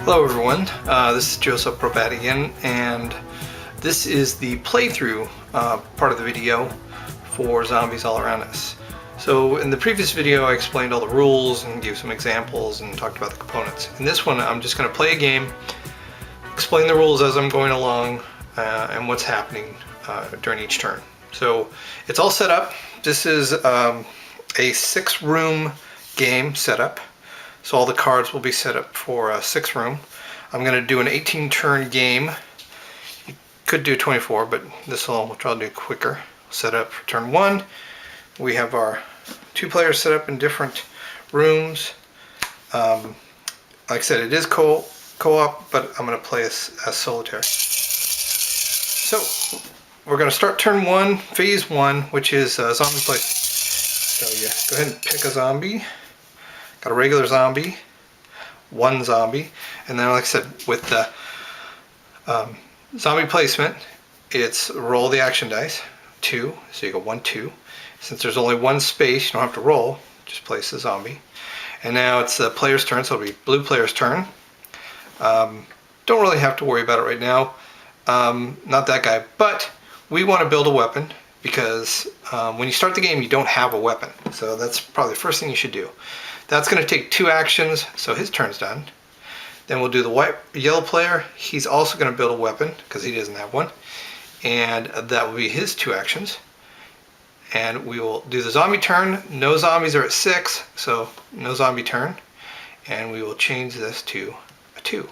Hello everyone, this is Joseph Probat again, and this is the playthrough part of the video for Zombies All Around Us. So in the previous video I explained all the rules and gave some examples and talked about the components. In this one I'm just going to play a game, explain the rules as I'm going along and what's happening during each turn. So it's all set up. This is a 6-room game setup. So all the cards will be set up for a 6 room. I'm going to do an 18-turn game. You could do 24, but this will try to do quicker. Set up for turn 1. We have our 2 players set up in different rooms. Like I said, it is co-op, but I'm going to play as solitaire. So we're going to start turn 1, phase 1, which is zombie play. So yeah, go ahead and pick a zombie. Got a regular zombie, 1 zombie, and then like I said, with the zombie placement, it's roll the action dice, 2, so you go 1, 2. Since there's only 1 space, you don't have to roll, just place the zombie. And now it's the player's turn, so it'll be blue player's turn. Don't really have to worry about it right now, not that guy, but we want to build a weapon because when you start the game you don't have a weapon, so that's probably the first thing you should do. That's going to take 2 actions, so his turn's done. Then we'll do the yellow player. He's also going to build a weapon because he doesn't have one, and that will be his 2 actions. And we will do the zombie turn. No zombies are at 6, so no zombie turn. And we will change this to a 2.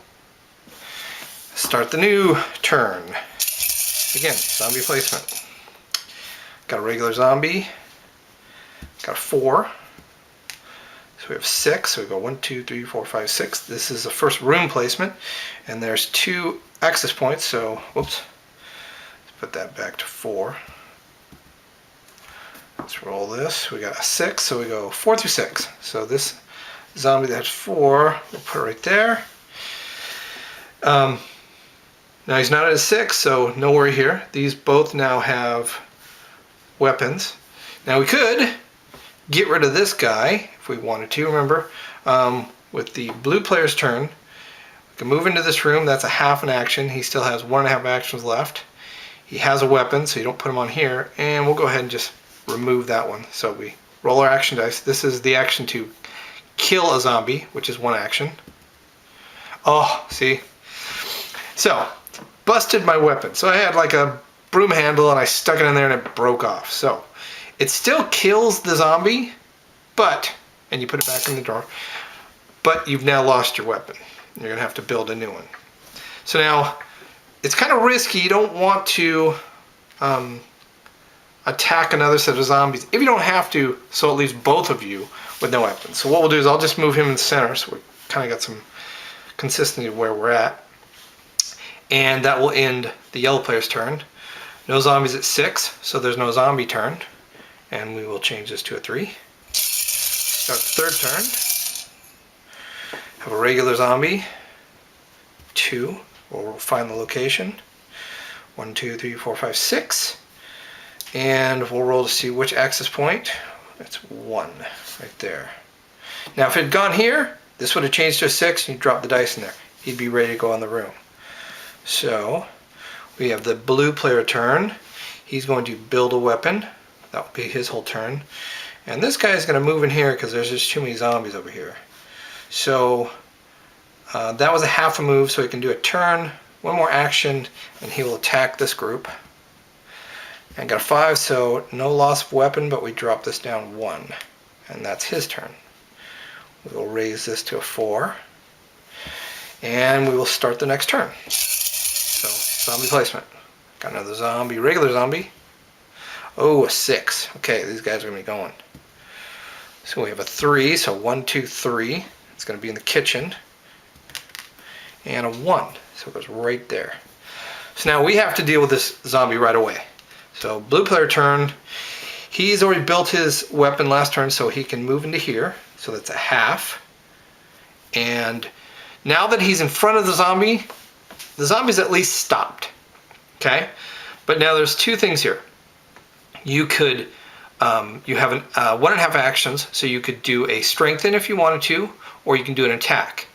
Start the new turn. Again, zombie placement. Got a regular zombie. Got a 4. So we have 6, so we go 1, 2, 3, 4, 5, 6. This is the first room placement, and there's 2 access points, so, whoops, let's put that back to 4. Let's roll this. We got a 6, so we go 4 through 6. So this zombie that has 4, we'll put it right there. Now he's not at a 6, so no worry here. These both now have weapons. Now we could get rid of this guy if we wanted to. Remember, with the blue player's turn, we can move into this room. That's a half an action. He still has 1.5 actions left. He has a weapon, so you don't put him on here. And we'll go ahead and just remove that one. So we roll our action dice. This is the action to kill a zombie, which is 1 action. Oh, see? So, busted my weapon. So I had like a broom handle and I stuck it in there and it broke off. So it still kills the zombie, and you put it back in the drawer, but you've now lost your weapon. You're going to have to build a new one. So now, it's kind of risky. You don't want to attack another set of zombies if you don't have to, so it leaves both of you with no weapons. So what we'll do is I'll just move him in the center, so we kind of got some consistency of where we're at. And that will end the yellow player's turn. No zombies at 6, so there's no zombie turn. And we will change this to a 3. Start the 3rd turn. Have a regular zombie. 2. We'll find the location. 1, 2, 3, 4, 5, 6. And we'll roll to see which access point. That's 1 right there. Now if it had gone here, this would have changed to a 6 and you drop the dice in there. He'd be ready to go in the room. So we have the blue player turn. He's going to build a weapon. That will be his whole turn. And this guy is going to move in here because there's just too many zombies over here. So that was a half a move, so he can do a turn, 1 more action, and he will attack this group. And got a 5, so no loss of weapon, but we drop this down 1. And that's his turn. We will raise this to a 4. And we will start the next turn. So, zombie placement. Got another zombie, regular zombie. Oh, a 6. Okay, these guys are going to be going. So we have a 3, so 1, 2, 3. It's going to be in the kitchen. And a 1, so it goes right there. So now we have to deal with this zombie right away. So blue player turn. He's already built his weapon last turn, so he can move into here. So that's a half. And now that he's in front of the zombie's at least stopped. Okay? But now there's 2 things here. You could, you have 1.5 actions, so you could do a strengthen if you wanted to, or you can do an attack.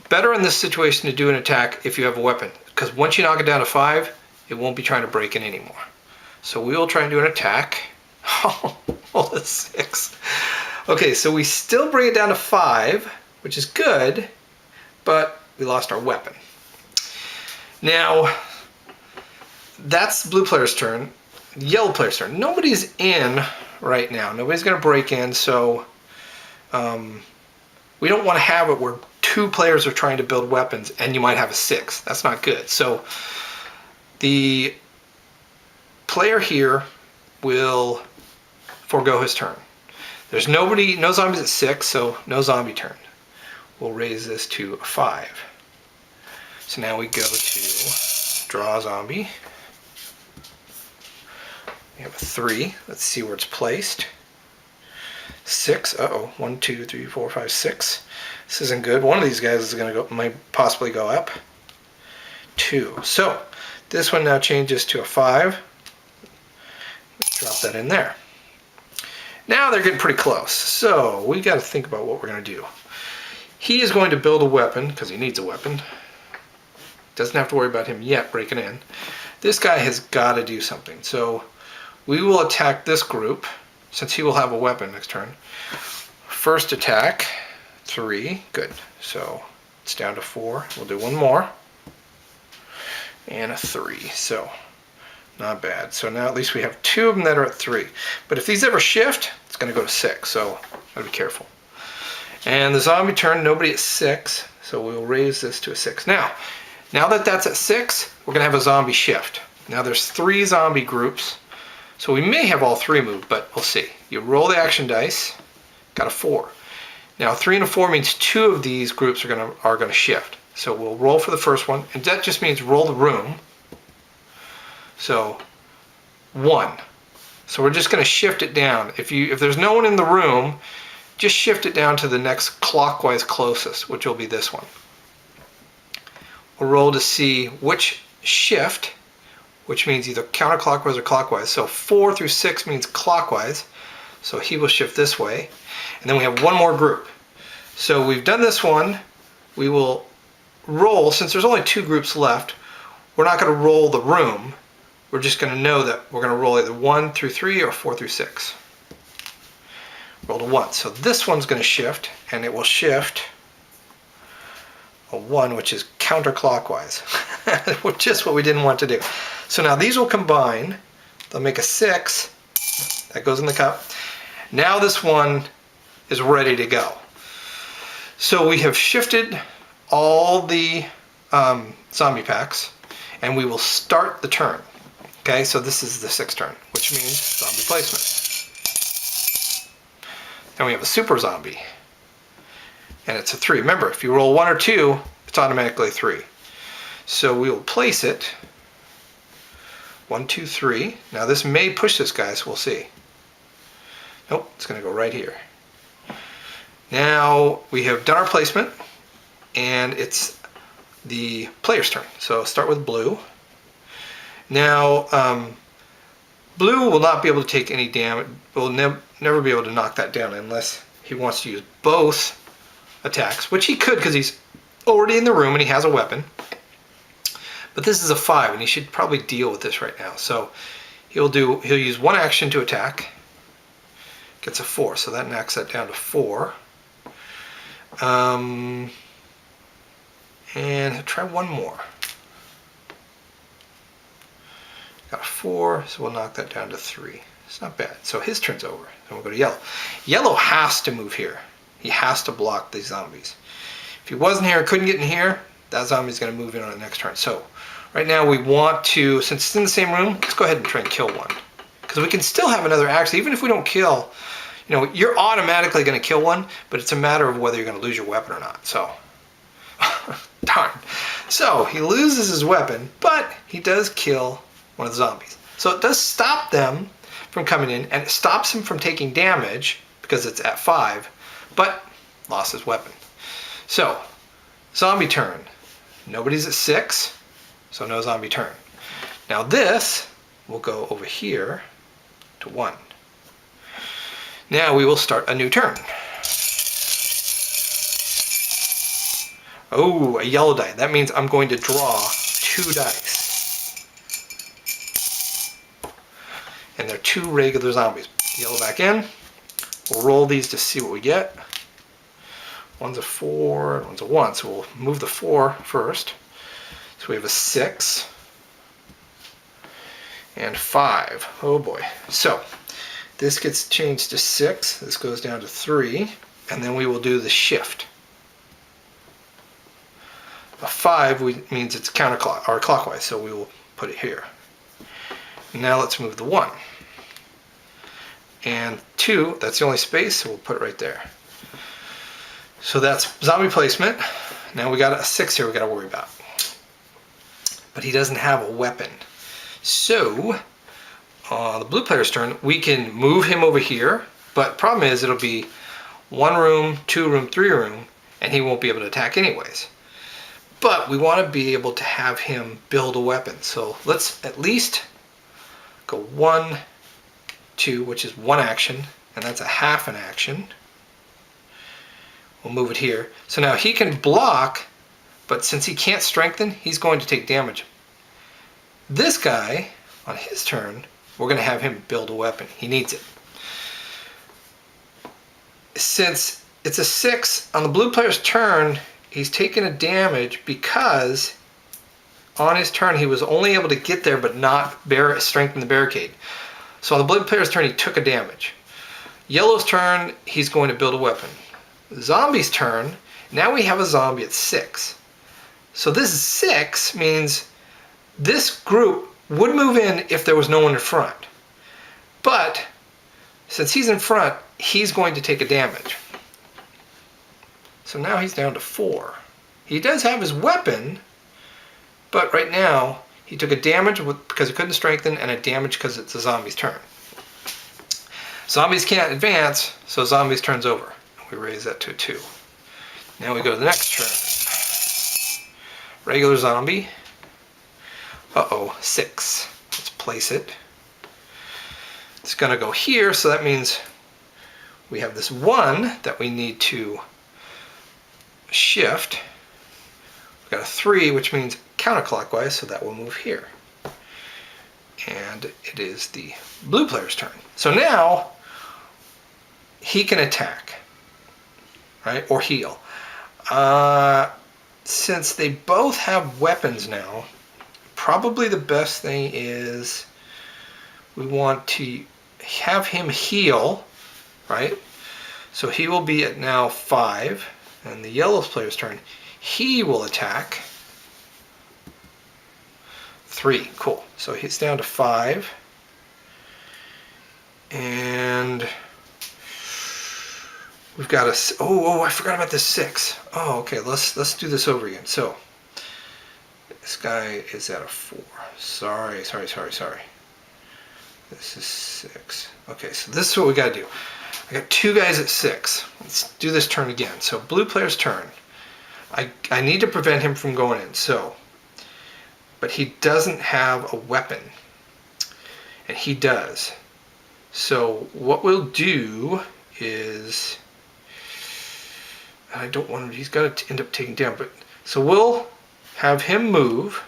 better in this situation to do an attack if you have a weapon, because once you knock it down to 5, it won't be trying to break in anymore. So we will try and do an attack. Oh, a 6. Okay, so we still bring it down to 5, which is good, but we lost our weapon. Now, that's blue player's turn. Yellow player's turn. Nobody's in right now. Nobody's going to break in, so we don't want to have it where 2 players are trying to build weapons and you might have a 6. That's not good. So the player here will forego his turn. There's nobody, no zombies at 6, so no zombie turn. We'll raise this to a 5. So now we go to draw a zombie. We have a 3. Let's see where it's placed. 6. Uh-oh. 1, 2, 3, 4, 5, 6. This isn't good. One of these guys is going to go, might possibly go up. 2. So this one now changes to a 5. Drop that in there. Now they're getting pretty close. So we got to think about what we're going to do. He is going to build a weapon because he needs a weapon. Doesn't have to worry about him yet breaking in. This guy has got to do something. So we will attack this group since he will have a weapon next turn. First attack, 3. Good. So it's down to 4. We'll do one more. And a 3. So not bad. So now at least we have 2 of them that are at 3. But if these ever shift, it's going to go to 6. So gotta be careful. And the zombie turn, nobody at 6. So we'll raise this to a 6. Now that that's at 6, we're going to have a zombie shift. Now there's 3 zombie groups. So we may have all 3 moved, but we'll see. You roll the action dice, got a 4. Now 3 and a 4 means 2 of these groups are gonna shift. So we'll roll for the first one, and that just means roll the room. So 1. So we're just gonna shift it down. If there's no one in the room, just shift it down to the next clockwise closest, which will be this one. We'll roll to see which shift, which means either counterclockwise or clockwise. So 4 through 6 means clockwise. So he will shift this way. And then we have one more group. So we've done this one. We will roll, since there's only 2 groups left, we're not going to roll the room. We're just going to know that we're going to roll either 1 through 3 or 4 through 6. Roll to 1. So this one's going to shift, and it will shift a 1, which is counterclockwise, which is what we didn't want to do. So now these will combine. They'll make a 6. That goes in the cup. Now this one is ready to go. So we have shifted all the zombie packs, and we will start the turn. Okay, so this is the 6th turn, which means zombie placement. Then we have a super zombie, and it's a 3. Remember, if you roll 1 or 2, it's automatically 3. So we will place it. 1, 2, 3. Now this may push this guy, so we'll see. Nope, it's going to go right here. Now we have done our placement, and it's the player's turn. So start with blue. Now, blue will not be able to take any damage. Will never be able to knock that down unless he wants to use both attacks, which he could because he's already in the room and he has a weapon. But this is a 5, and he should probably deal with this right now. So he'll use one action to attack. Gets a 4, so that knocks that down to 4. And he'll try one more. Got a 4, so we'll knock that down to 3. It's not bad. So his turn's over. Then we'll go to yellow. Yellow has to move here. He has to block these zombies. If he wasn't here and couldn't get in here, that zombie's going to move in on the next turn. So right now we want to, since it's in the same room, let's go ahead and try and kill one. Because we can still have another action. Even if we don't kill, you know, you're automatically going to kill one, but it's a matter of whether you're going to lose your weapon or not. So, darn. So he loses his weapon, but he does kill one of the zombies. So it does stop them from coming in, and it stops him from taking damage because it's at 5, but lost his weapon. So, zombie turn. Nobody's at 6, so no zombie turn. Now this will go over here to 1. Now we will start a new turn. Oh, a yellow die. That means I'm going to draw 2 dice. And they're 2 regular zombies. Yellow back in. We'll roll these to see what we get. One's a 4, and one's a 1. So we'll move the 4 first. So we have a 6 and 5. Oh boy. So this gets changed to 6. This goes down to 3. And then we will do the shift. A 5 means it's counterclockwise, so we will put it here. Now let's move the 1. And 2, that's the only space, so we'll put it right there. So that's zombie placement. Now we got a 6 here we got to worry about. But he doesn't have a weapon. So, on the blue player's turn, we can move him over here, but problem is it'll be 1 room, 2 room, 3 room, and he won't be able to attack anyways. But we want to be able to have him build a weapon. So let's at least go 1, 2, which is 1 action, and that's a half an action. We'll move it here. So now he can block, but since he can't strengthen, he's going to take damage. This guy, on his turn, we're going to have him build a weapon. He needs it. Since it's a 6 on the blue player's turn, he's taking a damage because on his turn he was only able to get there but not strengthen the barricade. So on the blue player's turn he took a damage. Yellow's turn, he's going to build a weapon. Zombie's turn, now we have a zombie at 6. So this 6 means this group would move in if there was no one in front. But since he's in front, he's going to take a damage. So now he's down to 4. He does have his weapon, but right now he took a damage because he couldn't strengthen and a damage because it's a zombie's turn. Zombies can't advance, so zombie's turn's over. We raise that to a 2. Now we go to the next turn. Regular zombie. Uh-oh, 6. Let's place it. It's going to go here, so that means we have this 1 that we need to shift. We've got a 3, which means counterclockwise, so that will move here. And it is the blue player's turn. So now he can attack, right, or heal. Since they both have weapons now, probably the best thing is we want to have him heal, right? So he will be at now 5. And the yellow player's turn, he will attack 3. Cool. So he's down to 5. And we've got a... Oh, I forgot about this 6. Oh, okay. Let's do this over again. So this guy is at a 4. Sorry. This is 6. Okay, so this is what we got to do. I got 2 guys at 6. Let's do this turn again. So blue player's turn. I need to prevent him from going in. So, but he doesn't have a weapon, and he does. So what we'll do is, I don't want him. He's got to end up taking down. But so we'll have him move.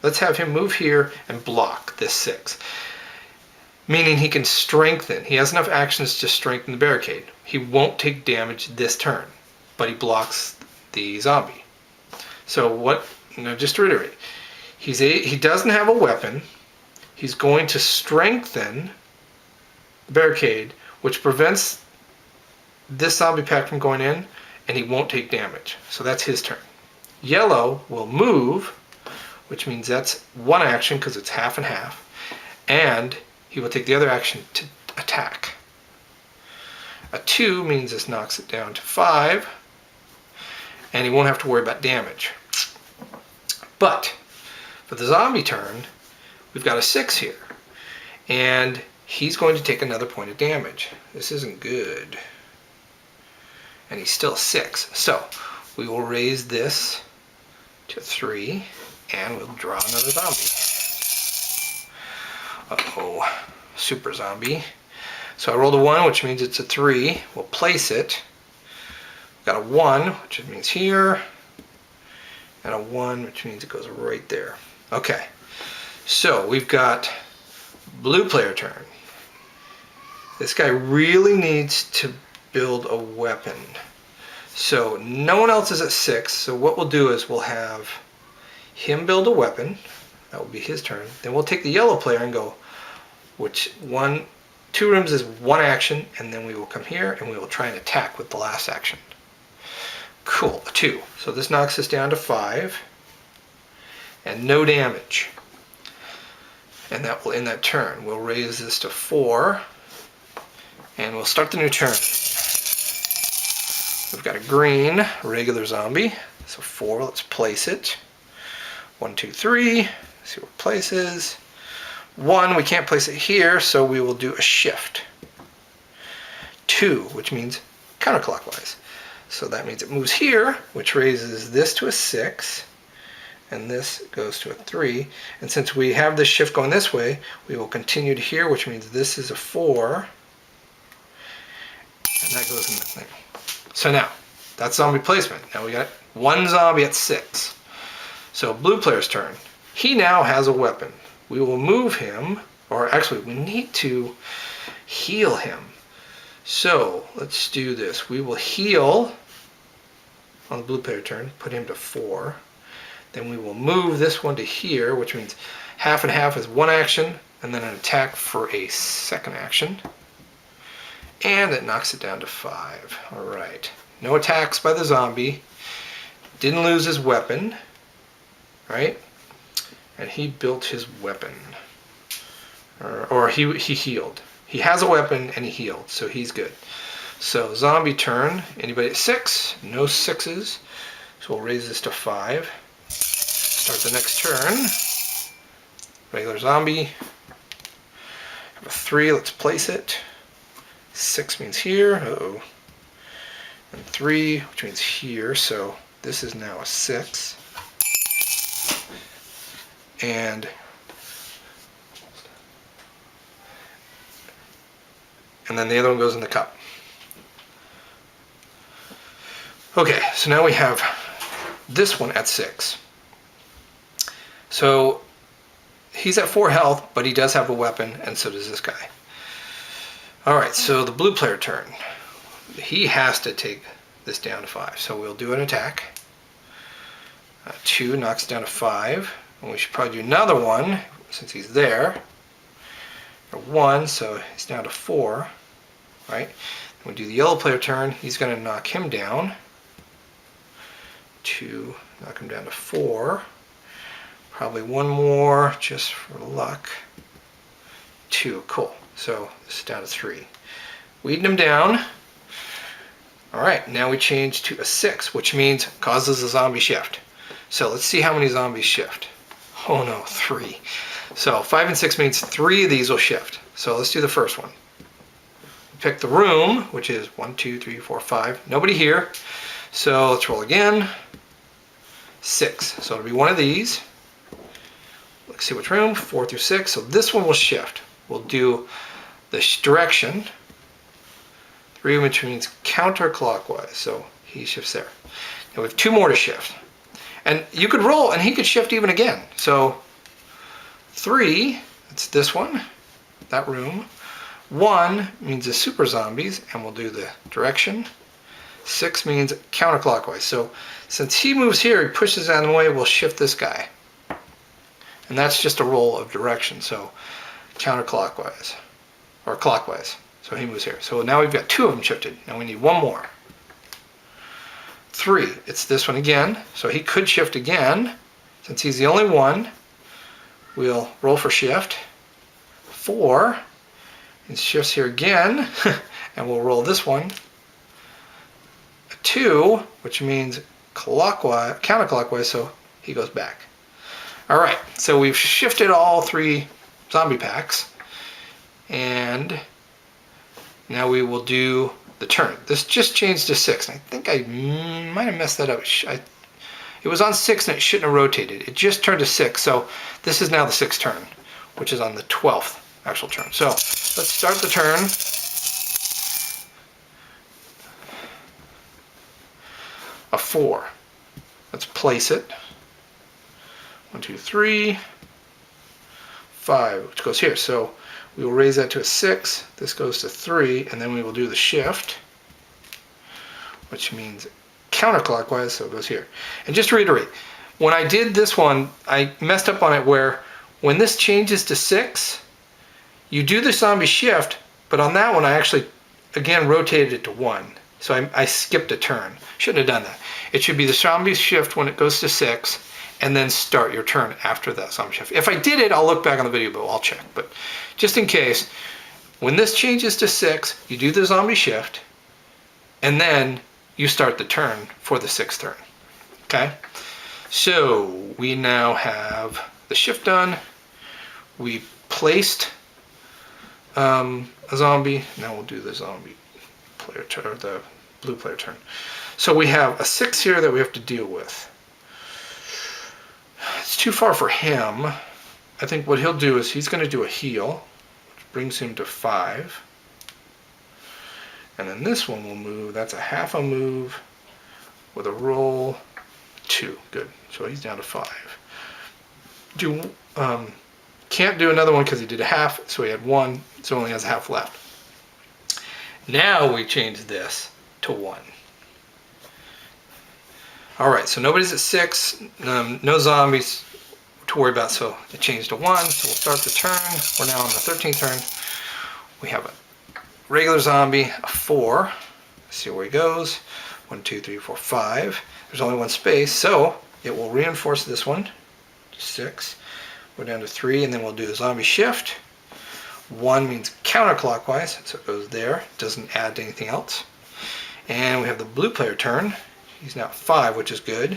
Let's have him move here and block this 6. Meaning he can strengthen. He has enough actions to strengthen the barricade. He won't take damage this turn, but he blocks the zombie. So what, just to reiterate, he doesn't have a weapon. He's going to strengthen the barricade, which prevents this zombie pack from going in, and he won't take damage. So that's his turn. Yellow will move, which means that's 1 action because it's half and half, and he will take the other action to attack. A 2 means this knocks it down to 5, and he won't have to worry about damage. But for the zombie turn, we've got a 6 here, and he's going to take another point of damage. This isn't good. And he's still 6. So we will raise this to 3, and we'll draw another zombie. Uh-oh, super zombie. So I rolled a 1, which means it's a 3. We'll place it. Got a 1, which means here. and a 1, which means it goes right there. Okay, so we've got blue player turn. This guy really needs to build a weapon. So no one else is at 6, so what we'll do is we'll have him build a weapon. That will be his turn. Then we'll take the yellow player and go, two rooms is 1 action, and then we will come here and we will try and attack with the last action. Cool, 2. So this knocks us down to 5, and no damage. And that will end that turn. We'll raise this to 4, and we'll start the new turn. We've got a green regular zombie, so 4, let's place it. 1, 2, 3, see what places. 1, we can't place it here, so we will do a shift. 2, which means counterclockwise. So that means it moves here, which raises this to a 6, and this goes to a 3. And since we have this shift going this way, we will continue to here, which means this is a 4, and that goes in the thing. So now, that's zombie placement. Now we got 1 zombie at 6. So blue player's turn. He now has a weapon. We will move him, or actually we need to heal him. So let's do this. We will heal on the blue player turn, put him to 4. Then we will move this one to here, which means half and half is 1 action, and then an attack for a 2nd action. And it knocks it down to 5. All right. No attacks by the zombie. Didn't lose his weapon, right? And he built his weapon. Or he healed. He has a weapon and he healed, so he's good. So zombie turn. Anybody at 6? No 6s. So we'll raise this to 5. Start the next turn. Regular zombie. Have a 3, let's place it. 6 means here, uh-oh. And 3, which means here, so this is now a 6. And then the other one goes in the cup. Okay, so now we have this one at 6. So he's at 4 health, but he does have a weapon, and so does this guy. Alright, so the blue player turn. He has to take this down to 5. So we'll do an attack. 2 knocks down to 5. And we should probably do another one since he's there. 1, so he's down to 4. Right? When we do the yellow player turn, he's going to knock him down. 2, knock him down to 4. Probably 1 more just for luck. 2, cool. So this is down to 3. Weeding him down. Alright, now we change to a 6, which means causes a zombie shift. So let's see how many zombies shift. Oh no, 3. So 5 and 6 means 3 of these will shift. So let's do the first one. Pick the room, which is 1, 2, 3, 4, 5. Nobody here. So let's roll again. 6. So it'll be one of these. Let's see which room. 4 through 6. So this one will shift. We'll do the direction. 3, which means counterclockwise. So he shifts there. Now we have 2 more to shift. And you could roll and he could shift even again. So 3, it's this one, that room. 1 means the super zombies, and we'll do the direction. 6 means counterclockwise. So since he moves here, he pushes out of the way, we'll shift this guy. And that's just a roll of direction. So counterclockwise, or clockwise. So he moves here. So now we've got 2 of them shifted. Now we need 1 more. 3, it's this one again. So he could shift again. Since he's the only one, we'll roll for shift. 4, it shifts here again, and we'll roll this one. 2, which means clockwise, counterclockwise, so he goes back. All right, so we've shifted all 3 zombie packs, and now we will do the turn. This just changed to 6. I think I might have messed that up. It was on 6 and it shouldn't have rotated. It just turned to 6, so this is now the 6th turn, which is on the 12th actual turn. So let's start the turn. A 4. Let's place it. 1, 2, 3, 5, which goes here. So we will raise that to a 6. This goes to 3, and then we will do the shift, which means counterclockwise, so it goes here. And just to reiterate, when I did this one, I messed up on it where when this changes to 6, you do the zombie shift, but on that one I actually, again, rotated it to 1. So I skipped a turn. Shouldn't have done that. It should be the zombie shift when it goes to 6, and then start your turn after that zombie shift. If I did it, I'll look back on the video, but I'll check. But just in case, when this changes to 6, you do the zombie shift, and then you start the turn for the 6th turn. Okay? So we now have the shift done. We placed a zombie. Now we'll do the zombie player turn, or the blue player turn. So we have a 6 here that we have to deal with. It's too far for him. I think what he'll do is he's going to do a heal, which brings him to 5. And then this one will move. That's a half a move with a roll 2. Good. So he's down to 5. Can't do another one because he did a half, so he had 1, so only has a half left. Now we change this to 1. All right, so nobody's at 6, no zombies to worry about, so it changed to 1. So we'll start the turn. We're now on the 13th turn. We have a regular zombie, a 4. Let's see where he goes. 1, 2, 3, 4, 5. There's only 1 space, so it will reinforce this one to 6. We're down to 3, and then we'll do the zombie shift. 1 means counterclockwise, so it goes there. Doesn't add to anything else. And we have the blue player turn. He's now 5, which is good.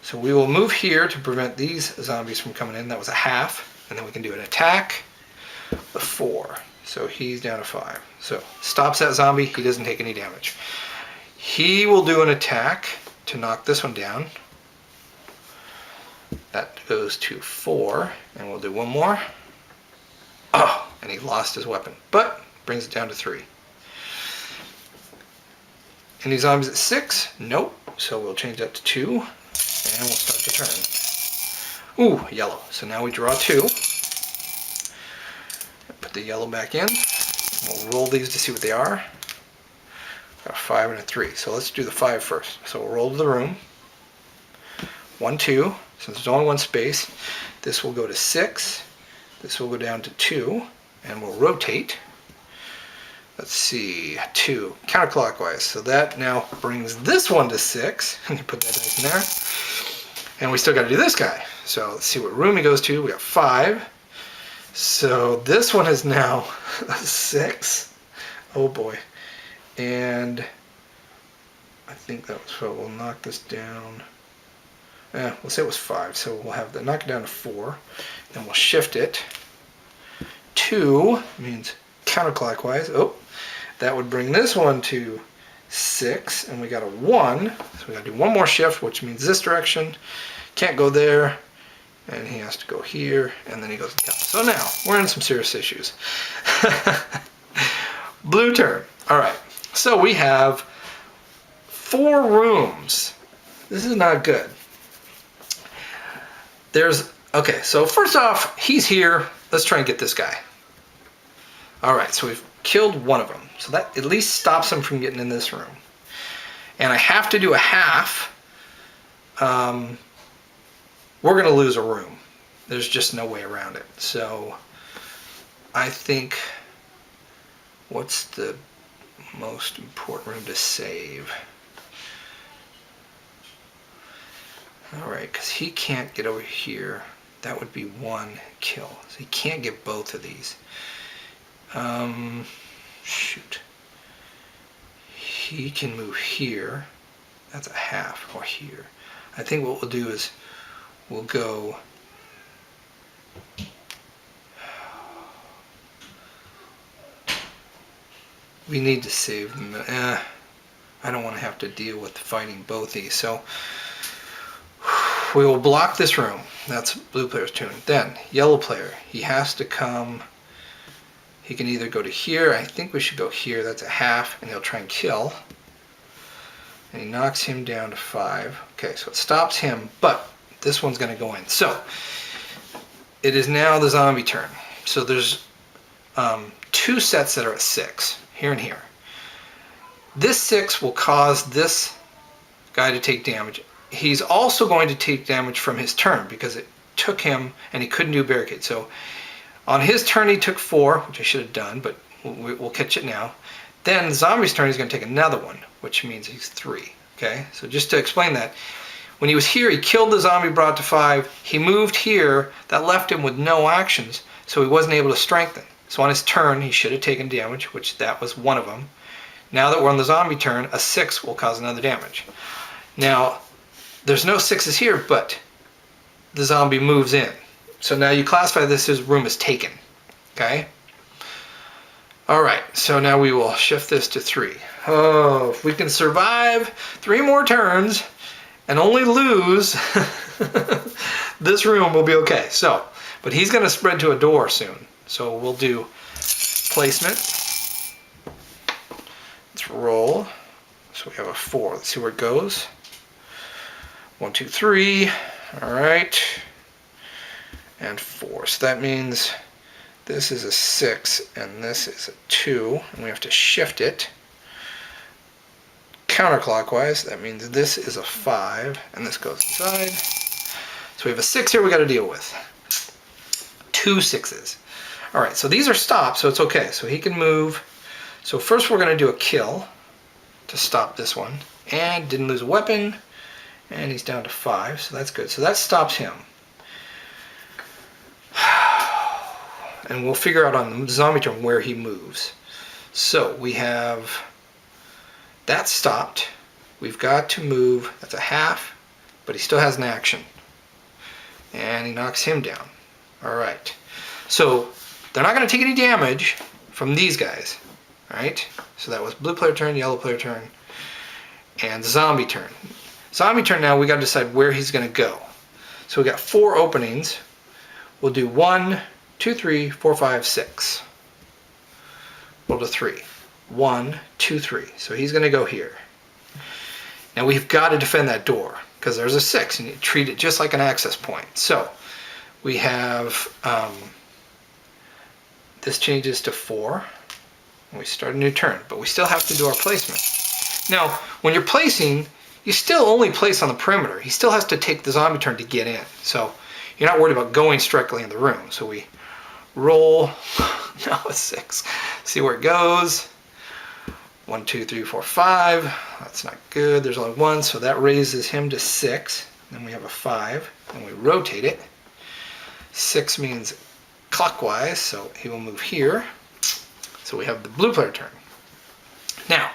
So we will move here to prevent these zombies from coming in. That was a half. And then we can do an attack, the 4. So he's down to 5. So stops that zombie. He doesn't take any damage. He will do an attack to knock this one down. That goes to 4. And we'll do one more. Oh, and he lost his weapon. But brings it down to 3. Any zombies at 6? Nope. So we'll change that to 2. And we'll start the turn. Ooh, yellow. So now we draw 2. Put the yellow back in. We'll roll these to see what they are. Got a 5 and a 3. So let's do the 5 first. So we'll roll to the room. 1, 2. Since there's only 1 space, this will go to 6. This will go down to 2. And we'll rotate. Let's see, 2, counterclockwise. So that now brings this one to 6. And you put that in there. And we still got to do this guy. So let's see what room he goes to. We got 5. So this one is now a 6. Oh boy. And I think that was what we'll knock this down. We'll say it was 5. So we'll have the knock it down to 4. Then we'll shift it. 2 means counterclockwise. Oh, that would bring this one to 6, and we got a 1. So we got to do one more shift, which means this direction. Can't go there, and he has to go here, and then he goes down. So now we're in some serious issues. Blue turn. All right. So we have 4 rooms. This is not good. Okay. So first off, he's here. Let's try and get this guy. All right, so we've killed one of them. So that at least stops him from getting in this room. And I have to do a half. We're going to lose a room. There's just no way around it. So I think, what's the most important room to save? All right, because he can't get over here. That would be 1 kill. So he can't get both of these. Shoot. He can move here. That's a half, or here. I think what we'll do is we'll go. We need to save them. I don't want to have to deal with fighting both these. So we will block this room. That's blue player's turn. Then yellow player. He has to come. He can either go to here. I think we should go here. That's a half, and he'll try and kill. And he knocks him down to 5. Okay, so it stops him, but this one's going to go in. So it is now the zombie turn. So there's 2 sets that are at 6, here and here. This 6 will cause this guy to take damage. He's also going to take damage from his turn because it took him and he couldn't do barricade. So on his turn he took 4, which I should have done, but we'll catch it now. Then the zombie's turn he's going to take another one, which means he's 3. Okay, so just to explain that, when he was here he killed the zombie, brought it to 5. He moved here, that left him with no actions, so he wasn't able to strengthen. So on his turn he should have taken damage, which that was one of them. Now that we're on the zombie turn, a 6 will cause another damage. Now, there's no 6s here, but the zombie moves in. So now you classify this as room is taken. Okay? Alright, so now we will shift this to 3. Oh, if we can survive 3 more turns and only lose, this room will be okay. So, but he's going to spread to a door soon. So we'll do placement. Let's roll. So we have a 4. Let's see where it goes. 1, 2, 3. All right. And 4. So that means this is a 6 and this is a 2. And we have to shift it counterclockwise. That means this is a 5 and this goes inside. So we have a 6 here we got to deal with. 2 6s. All right, so these are stops, so it's okay. So he can move. So first we're going to do a kill to stop this one. And didn't lose a weapon. And he's down to 5, so that's good. So that stops him. And we'll figure out on the zombie turn where he moves. So we have that stopped. We've got to move. That's a half, but he still has an action. And he knocks him down. All right. So they're not going to take any damage from these guys. All right. So that was blue player turn, yellow player turn, and zombie turn. Zombie turn now, we got to decide where he's going to go. So we got 4 openings. We'll do 1, 2, 3, 4, 5, 6. Roll to 3. 1, 2, 3. So he's going to go here. Now we've got to defend that door because there's a 6 and you treat it just like an access point. So we have this changes to 4. And we start a new turn, but we still have to do our placement. Now, when you're placing, you still only place on the perimeter. He still has to take the zombie turn to get in. So you're not worried about going directly in the room. So we roll. Now a 6. See where it goes. 1, 2, 3, 4, 5. That's not good. There's only 1, so that raises him to 6. Then we have a 5, and we rotate it. 6 means clockwise, so he will move here. So we have the blue player turn. Now,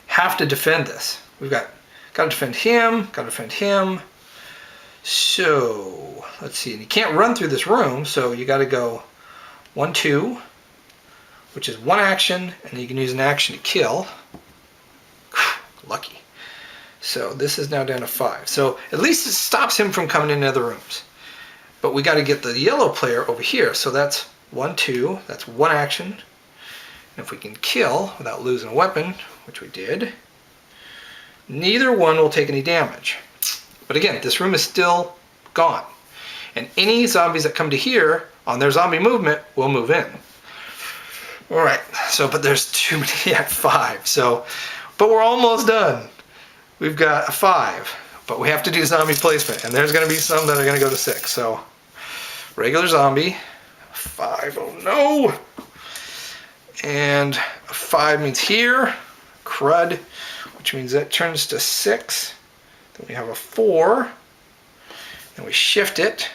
have to defend this. We've got to defend him, got to defend him. So, let's see. And you can't run through this room, so you got to go 1, 2, which is 1 action, and you can use an action to kill. Lucky. So this is now down to 5. So at least it stops him from coming into other rooms. But we got to get the yellow player over here. So that's 1, 2. That's 1 action. And if we can kill without losing a weapon, which we did, neither one will take any damage. But again, this room is still gone. And any zombies that come to here on their zombie movement will move in. Alright, so but there's too many at 5. So, but we're almost done. We've got a 5, but we have to do zombie placement. And there's going to be some that are going to go to 6. So, regular zombie, 5, oh no! And a 5 means here, crud, which means that turns to 6. Then we have a 4, and we shift it.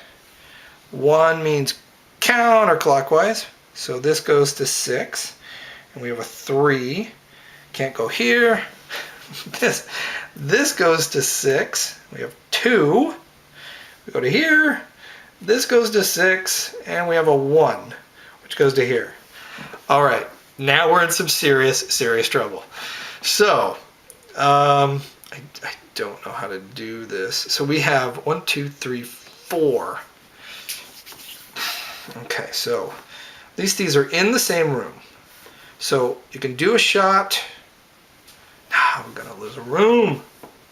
1 means counterclockwise, so this goes to 6. And we have a 3, can't go here. This goes to 6. We have 2. We go to here. This goes to 6, and we have a 1, which goes to here. All right, now we're in some serious trouble. So, I don't know how to do this. So we have 1, 2, 3, 4. Okay, so at least these are in the same room. So you can do a shot. I'm gonna lose a room.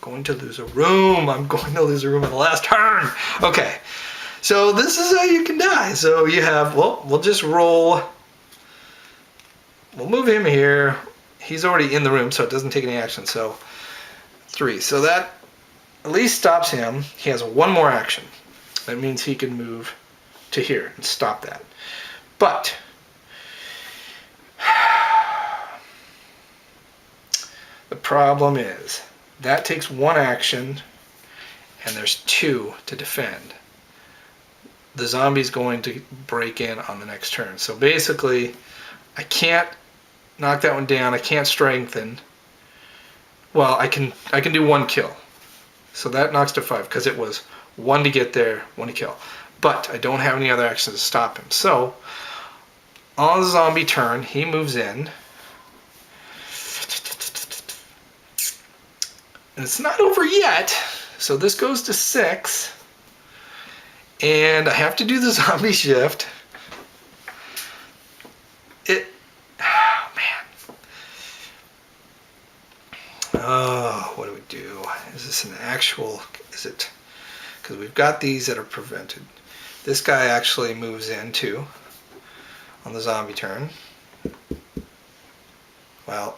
going to lose a room. I'm going to lose a room in the last turn. Okay, so this is how you can die. So you have, well, we'll just roll. We'll move him here. He's already in the room, so it doesn't take any action. So 3. So that at least stops him. He has one more action. That means he can move to here and stop that. But the problem is that takes one action and there's 2 to defend. The zombie's going to break in on the next turn. So basically, I can't knock that one down. I can't strengthen. Well, I can do 1 kill. So that knocks to 5 because it was 1 to get there, 1 to kill. But I don't have any other actions to stop him. So on the zombie turn, he moves in. And it's not over yet. So this goes to 6. And I have to do the zombie shift. Oh man. Oh, what do we do? Is this an actual, is it, because we've got these that are prevented. This guy actually moves in too on the zombie turn. Well,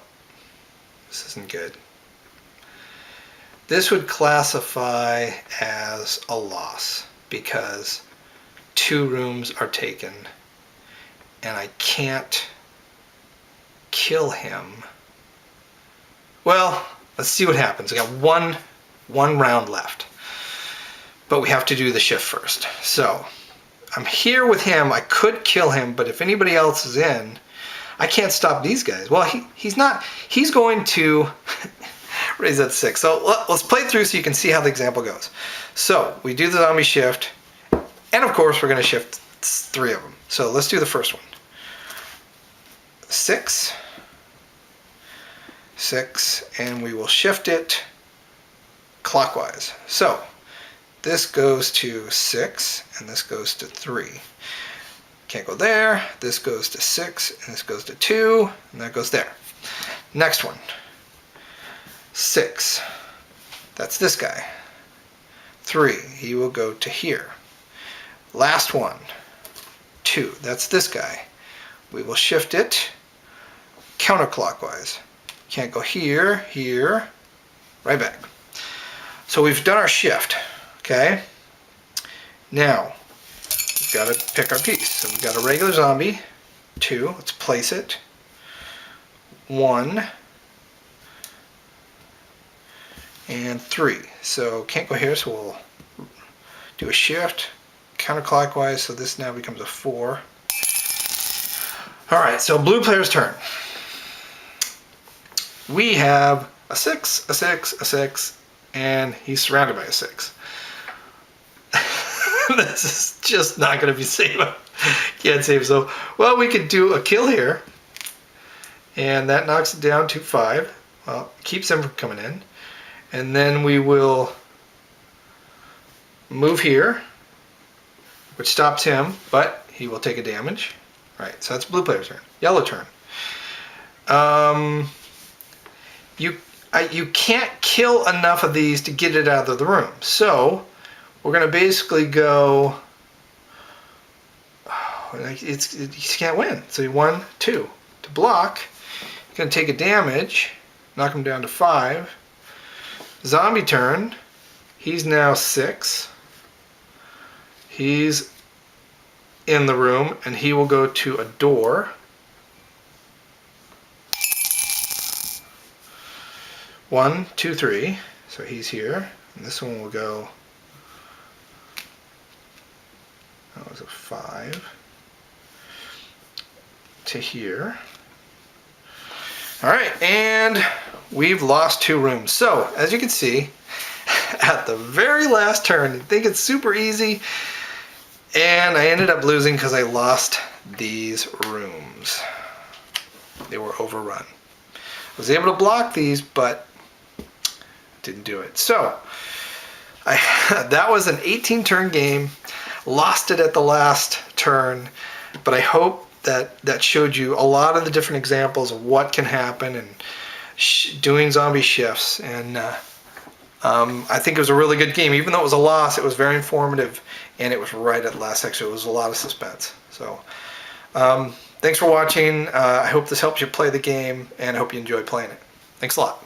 this isn't good. This would classify as a loss because 2 rooms are taken and I can't kill him. Well, let's see what happens. I got one round left, but we have to do the shift first. So I'm here with him. I could kill him, but if anybody else is in, I can't stop these guys. Well, he's not. He's going to raise that 6. So let's play it through so you can see how the example goes. So we do the zombie shift, and of course we're going to shift 3 of them. So let's do the first one. 6, 6, and we will shift it clockwise. So this goes to 6, and this goes to 3. Can't go there. This goes to 6, and this goes to 2, and that goes there. Next one. 6. That's this guy. 3. He will go to here. Last one. 2. That's this guy. We will shift it counterclockwise. Can't go here, here, right back. So we've done our shift. Okay? Now, we've got to pick our piece. So we've got a regular zombie. 2. Let's place it. 1. And 3. So can't go here, so we'll do a shift counterclockwise. So this now becomes a 4. All right, so blue player's turn. We have a 6, a 6, a 6, and he's surrounded by a 6. This is just not going to be safe. Can't save. So, well, we could do a kill here, and that knocks it down to 5. Well, keeps him from coming in. And then we will move here, which stops him, but he will take a damage. All right, so that's blue player's turn. Yellow turn. You can't kill enough of these to get it out of the room. So we're going to basically go. You can't win. So 1, 2 to block. You're going to take a damage, knock him down to 5. Zombie turn. He's now 6. He's in the room, and he will go to a door. 1, 2, 3. So he's here. And this one will go. That was a 5. To here. All right, and we've lost 2 rooms. So, as you can see, at the very last turn, you think it's super easy, and I ended up losing because I lost these rooms. They were overrun. I was able to block these, but didn't do it. So, that was an 18-turn game. Lost it at the last turn, but I hope that showed you a lot of the different examples of what can happen and doing zombie shifts. And I think it was a really good game. Even though it was a loss, it was very informative, and it was right at the last section. It was a lot of suspense. So, thanks for watching. I hope this helps you play the game, and I hope you enjoy playing it. Thanks a lot.